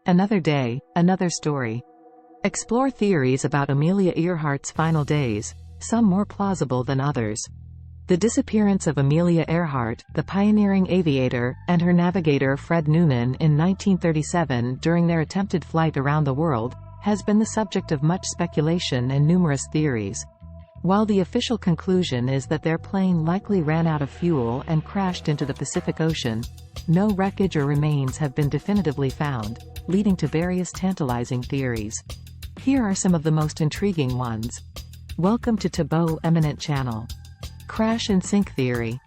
Another day, another story. Explore theories about Amelia Earhart's final days, some more plausible than others. The disappearance of Amelia Earhart, the pioneering aviator, and her navigator Fred Noonan in 1937 during their attempted flight around the world, has been the subject of much speculation and numerous theories. While the official conclusion is that their plane likely ran out of fuel and crashed into the Pacific Ocean, no wreckage or remains have been definitively found, leading to various tantalizing theories. Here are some of the most intriguing ones. Welcome to Taboo Eminent Channel. Crash and sink theory.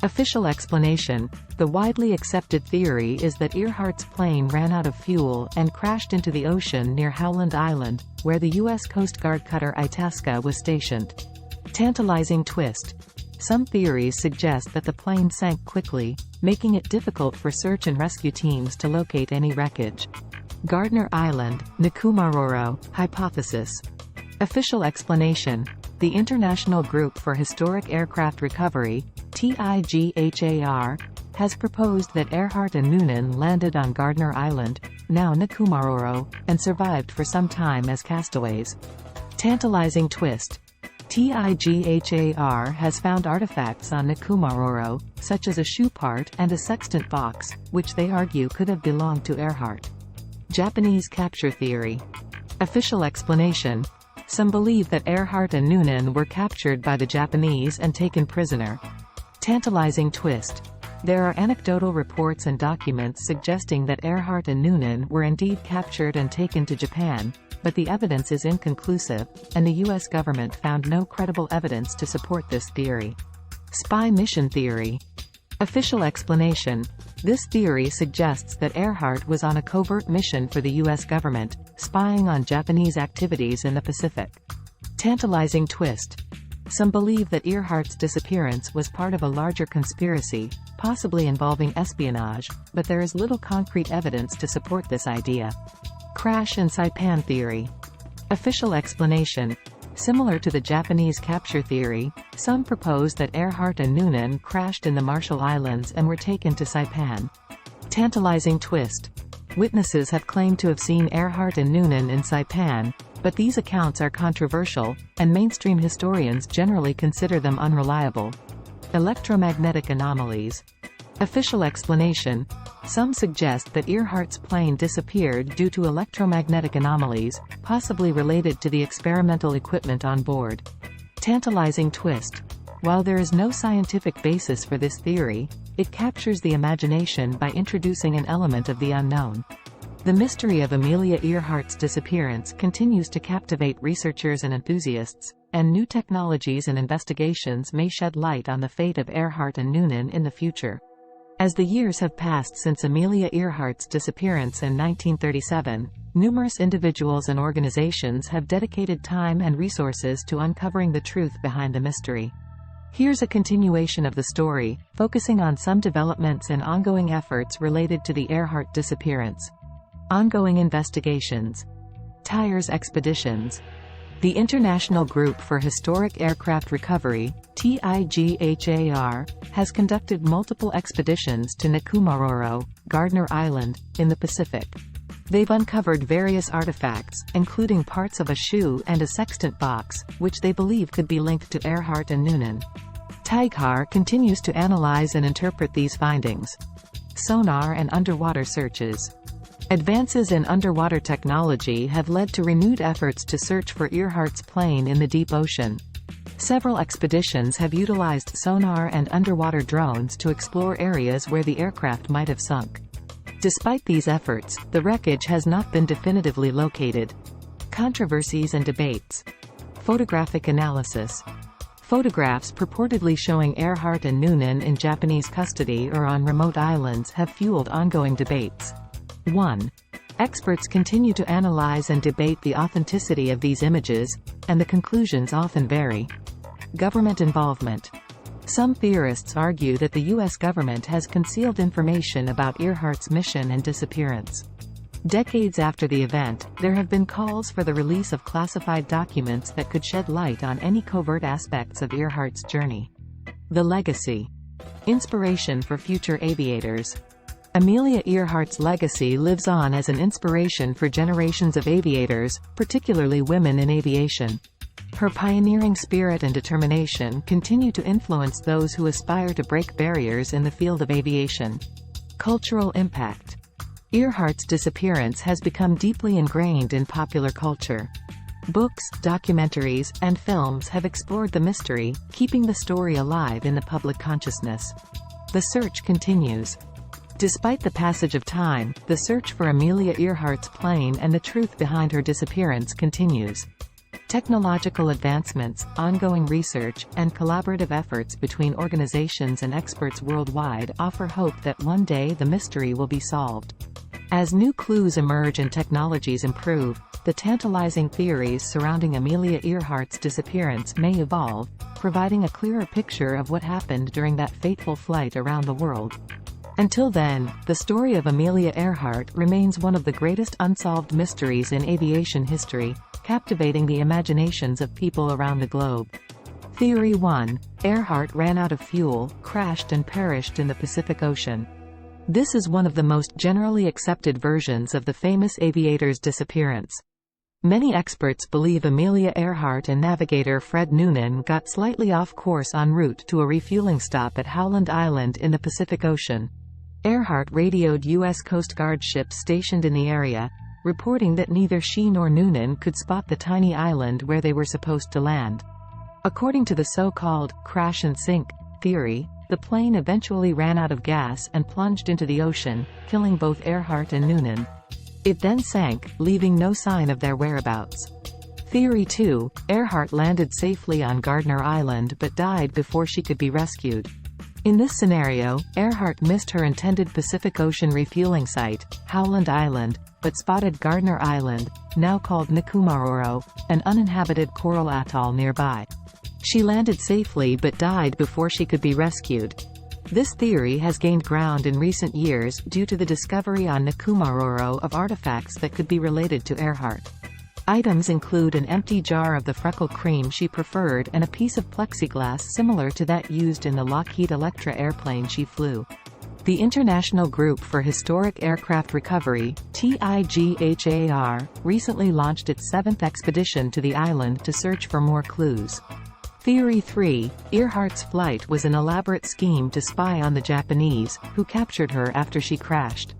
Official explanation: the widely accepted theory is that Earhart's plane ran out of fuel and crashed into the ocean near Howland Island, where the U.S. Coast Guard cutter Itasca was stationed. Tantalizing twist. Some theories suggest that the plane sank quickly, making it difficult for search and rescue teams to locate any wreckage. Gardner Island, Nikumaroro, hypothesis. Official explanation: the International Group for Historic Aircraft Recovery, TIGHAR, has proposed that Earhart and Noonan landed on Gardner Island, now Nikumaroro, and survived for some time as castaways. Tantalizing twist. TIGHAR has found artifacts on Nikumaroro, such as a shoe part and a sextant box, which they argue could have belonged to Earhart. Japanese capture theory. Official explanation: some believe that Earhart and Noonan were captured by the Japanese and taken prisoner. Tantalizing twist. There are anecdotal reports and documents suggesting that Earhart and Noonan were indeed captured and taken to Japan, but the evidence is inconclusive, and the U.S. government found no credible evidence to support this theory. Spy mission theory. Official explanation: this theory suggests that Earhart was on a covert mission for the U.S. government, spying on Japanese activities in the Pacific. Tantalizing twist. Some believe that Earhart's disappearance was part of a larger conspiracy, possibly involving espionage, but there is little concrete evidence to support this idea. Crash and saipan theory. Official explanation: similar to the Japanese capture theory, some propose that Earhart and Noonan crashed in the Marshall Islands and were taken to Saipan. Tantalizing twist. Witnesses have claimed to have seen Earhart and Noonan in Saipan, but these accounts are controversial, and mainstream historians generally consider them unreliable. Electromagnetic anomalies. Official explanation: some suggest that Earhart's plane disappeared due to electromagnetic anomalies, possibly related to the experimental equipment on board. Tantalizing twist. While there is no scientific basis for this theory, it captures the imagination by introducing an element of the unknown. The mystery of Amelia Earhart's disappearance continues to captivate researchers and enthusiasts, and new technologies and investigations may shed light on the fate of Earhart and Noonan in the future. As the years have passed since Amelia Earhart's disappearance in 1937, numerous individuals and organizations have dedicated time and resources to uncovering the truth behind the mystery. Here's a continuation of the story, focusing on some developments and ongoing efforts related to the Earhart disappearance. Ongoing investigations. Tires expeditions. The International Group for Historic Aircraft Recovery, TIGHAR, has conducted multiple expeditions to Nikumaroro, Gardner Island, in the Pacific. They've uncovered various artifacts, including parts of a shoe and a sextant box, which they believe could be linked to Earhart and Noonan. TIGHAR continues to analyze and interpret these findings. Sonar and underwater searches. Advances in underwater technology have led to renewed efforts to search for Earhart's plane in the deep ocean. Several expeditions have utilized sonar and underwater drones to explore areas where the aircraft might have sunk. Despite these efforts, the wreckage has not been definitively located. Controversies and debates. Photographic analysis. Photographs purportedly showing Earhart and Noonan in Japanese custody or on remote islands have fueled ongoing debates. 1. Experts continue to analyze and debate the authenticity of these images, and the conclusions often vary. Government involvement. Some theorists argue that the U.S. government has concealed information about Earhart's mission and disappearance. Decades after the event, there have been calls for the release of classified documents that could shed light on any covert aspects of Earhart's journey. The legacy. Inspiration for future aviators. Amelia Earhart's legacy lives on as an inspiration for generations of aviators, particularly women in aviation. Her pioneering spirit and determination continue to influence those who aspire to break barriers in the field of aviation. Cultural impact. Earhart's disappearance has become deeply ingrained in popular culture. Books, documentaries, and films have explored the mystery, keeping the story alive in the public consciousness. The search continues. Despite the passage of time, the search for Amelia Earhart's plane and the truth behind her disappearance continues. Technological advancements, ongoing research, and collaborative efforts between organizations and experts worldwide offer hope that one day the mystery will be solved. As new clues emerge and technologies improve, the tantalizing theories surrounding Amelia Earhart's disappearance may evolve, providing a clearer picture of what happened during that fateful flight around the world. Until then, the story of Amelia Earhart remains one of the greatest unsolved mysteries in aviation history, captivating the imaginations of people around the globe. Theory 1. Earhart ran out of fuel, crashed and perished in the Pacific Ocean. This is one of the most generally accepted versions of the famous aviator's disappearance. Many experts believe Amelia Earhart and navigator Fred Noonan got slightly off course en route to a refueling stop at Howland Island in the Pacific Ocean. Earhart radioed U.S. Coast Guard ships stationed in the area, reporting that neither she nor Noonan could spot the tiny island where they were supposed to land. According to the so-called crash and sink theory, the plane eventually ran out of gas and plunged into the ocean, killing both Earhart and Noonan. It then sank, leaving no sign of their whereabouts. Theory 2. Earhart landed safely on Gardner Island but died before she could be rescued. In this scenario, Earhart missed her intended Pacific Ocean refueling site, Howland Island, but spotted Gardner Island, now called Nikumaroro, an uninhabited coral atoll nearby. She landed safely but died before she could be rescued. This theory has gained ground in recent years due to the discovery on Nikumaroro of artifacts that could be related to Earhart. Items include an empty jar of the freckle cream she preferred and a piece of plexiglass similar to that used in the Lockheed Electra airplane she flew. The International Group for Historic Aircraft Recovery, TIGHAR, recently launched its 7th expedition to the island to search for more clues. Theory 3. Earhart's flight was an elaborate scheme to spy on the Japanese, who captured her after she crashed.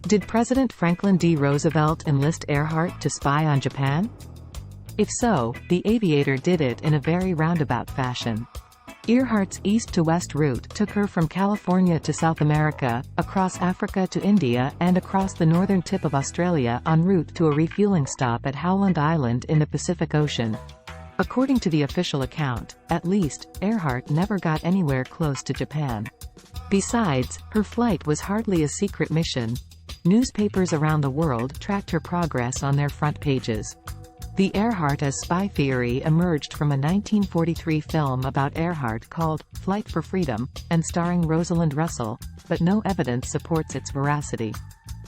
Did President Franklin D. Roosevelt enlist Earhart to spy on Japan? If so, the aviator did it in a very roundabout fashion. Earhart's east-to-west route took her from California to South America, across Africa to India and across the northern tip of Australia en route to a refueling stop at Howland Island in the Pacific Ocean. According to the official account, at least, Earhart never got anywhere close to Japan. Besides, her flight was hardly a secret mission. Newspapers around the world tracked her progress on their front pages. The Earhart as spy theory emerged from a 1943 film about Earhart called Flight for Freedom, and starring Rosalind Russell, but no evidence supports its veracity.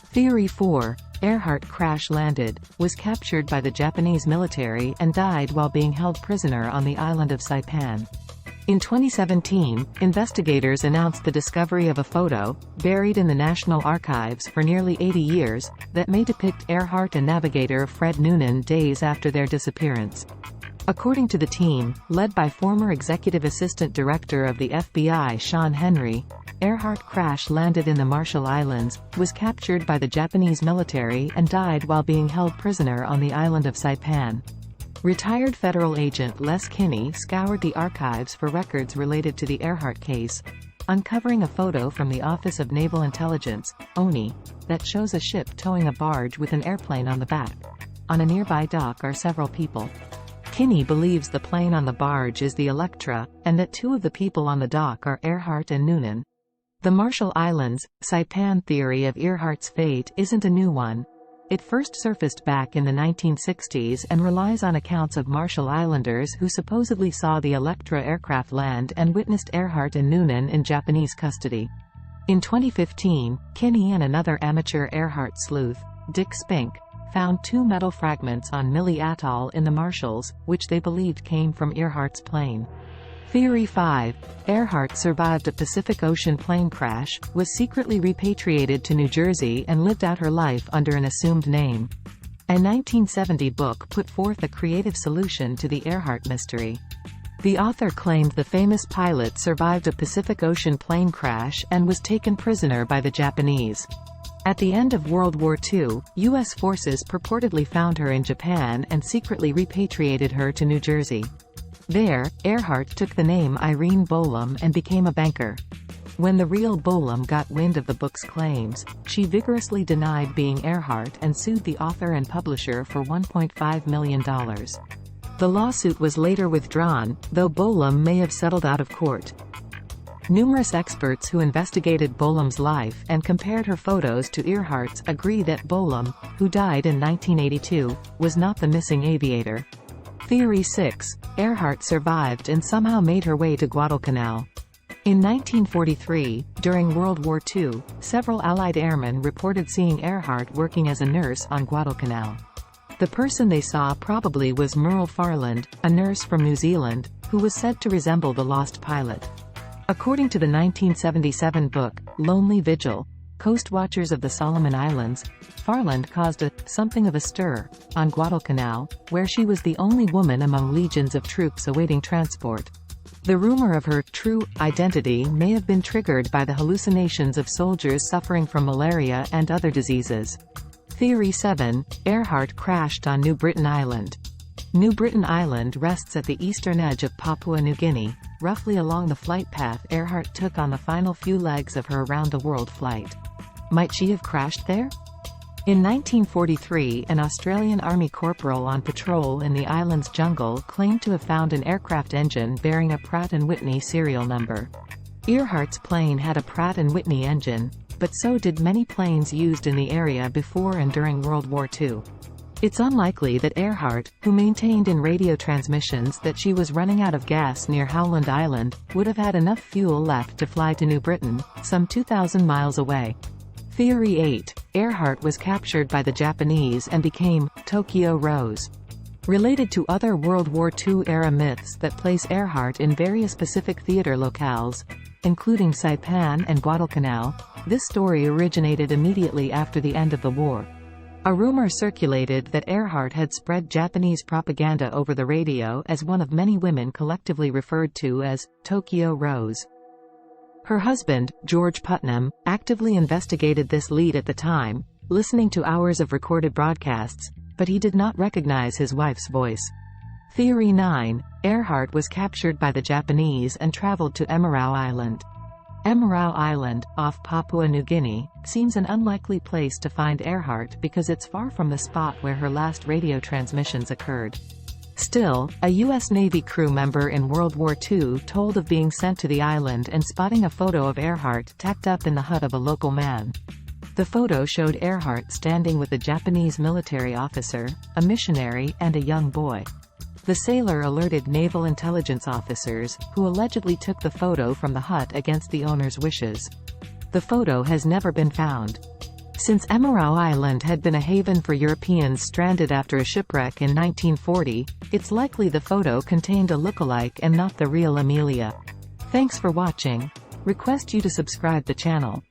Theory 4. Earhart crash-landed, was captured by the Japanese military and died while being held prisoner on the island of Saipan. In 2017, investigators announced the discovery of a photo, buried in the National Archives for nearly 80 years, that may depict Earhart and navigator Fred Noonan days after their disappearance. According to the team, led by former Executive Assistant Director of the FBI Sean Henry, Earhart crash-landed in the Marshall Islands, was captured by the Japanese military and died while being held prisoner on the island of Saipan. Retired federal agent Les Kinney scoured the archives for records related to the Earhart case, uncovering a photo from the Office of Naval Intelligence, ONI, that shows a ship towing a barge with an airplane on the back. On a nearby dock are several people. Kinney believes the plane on the barge is the Electra, and that two of the people on the dock are Earhart and Noonan. The Marshall Islands, Saipan theory of Earhart's fate isn't a new one. It first surfaced back in the 1960s and relies on accounts of Marshall Islanders who supposedly saw the Electra aircraft land and witnessed Earhart and Noonan in Japanese custody. In 2015, Kinney and another amateur Earhart sleuth, Dick Spink, found two metal fragments on Mille Atoll in the Marshalls, which they believed came from Earhart's plane. Theory 5. Earhart survived a Pacific Ocean plane crash, was secretly repatriated to New Jersey and lived out her life under an assumed name. A 1970 book put forth a creative solution to the Earhart mystery. The author claimed the famous pilot survived a Pacific Ocean plane crash and was taken prisoner by the Japanese. At the end of World War II, U.S. forces purportedly found her in Japan and secretly repatriated her to New Jersey. There, Earhart took the name Irene Bolam and became a banker. When the real Bolam got wind of the book's claims, she vigorously denied being Earhart and sued the author and publisher for $1.5 million. The lawsuit was later withdrawn, though Bolam may have settled out of court. Numerous experts who investigated Bolam's life and compared her photos to Earhart's agree that Bolam, who died in 1982, was not the missing aviator. Theory 6. Earhart survived and somehow made her way to Guadalcanal. In 1943, during World War II, several Allied airmen reported seeing Earhart working as a nurse on Guadalcanal. The person they saw probably was Merle Farland, a nurse from New Zealand, who was said to resemble the lost pilot. According to the 1977 book, Lonely Vigil, Coast Watchers of the Solomon Islands, Farland caused something of a stir on Guadalcanal, where she was the only woman among legions of troops awaiting transport. The rumor of her true identity may have been triggered by the hallucinations of soldiers suffering from malaria and other diseases. Theory 7. Earhart crashed on New Britain Island. New Britain Island rests at the eastern edge of Papua New Guinea, roughly along the flight path Earhart took on the final few legs of her around-the-world flight. Might she have crashed there? In 1943, an Australian Army corporal on patrol in the island's jungle claimed to have found an aircraft engine bearing a Pratt & Whitney serial number. Earhart's plane had a Pratt & Whitney engine, but so did many planes used in the area before and during World War II. It's unlikely that Earhart, who maintained in radio transmissions that she was running out of gas near Howland Island, would have had enough fuel left to fly to New Britain, some 2,000 miles away. Theory 8. Earhart was captured by the Japanese and became Tokyo Rose. Related to other World War II-era myths that place Earhart in various Pacific theater locales, including Saipan and Guadalcanal, this story originated immediately after the end of the war. A rumor circulated that Earhart had spread Japanese propaganda over the radio as one of many women collectively referred to as Tokyo Rose. Her husband, George Putnam, actively investigated this lead at the time, listening to hours of recorded broadcasts, but he did not recognize his wife's voice. Theory 9. Earhart was captured by the Japanese and traveled to Emerau Island. Emerau Island, off Papua New Guinea, seems an unlikely place to find Earhart because it's far from the spot where her last radio transmissions occurred. Still, a U.S. Navy crew member in World War II told of being sent to the island and spotting a photo of Earhart tacked up in the hut of a local man. The photo showed Earhart standing with a Japanese military officer, a missionary, and a young boy. The sailor alerted naval intelligence officers, who allegedly took the photo from the hut against the owner's wishes. The photo has never been found. Since Emerau Island had been a haven for Europeans stranded after a shipwreck in 1940, it's likely the photo contained a lookalike and not the real Amelia. Thanks for watching. Request you to subscribe the channel.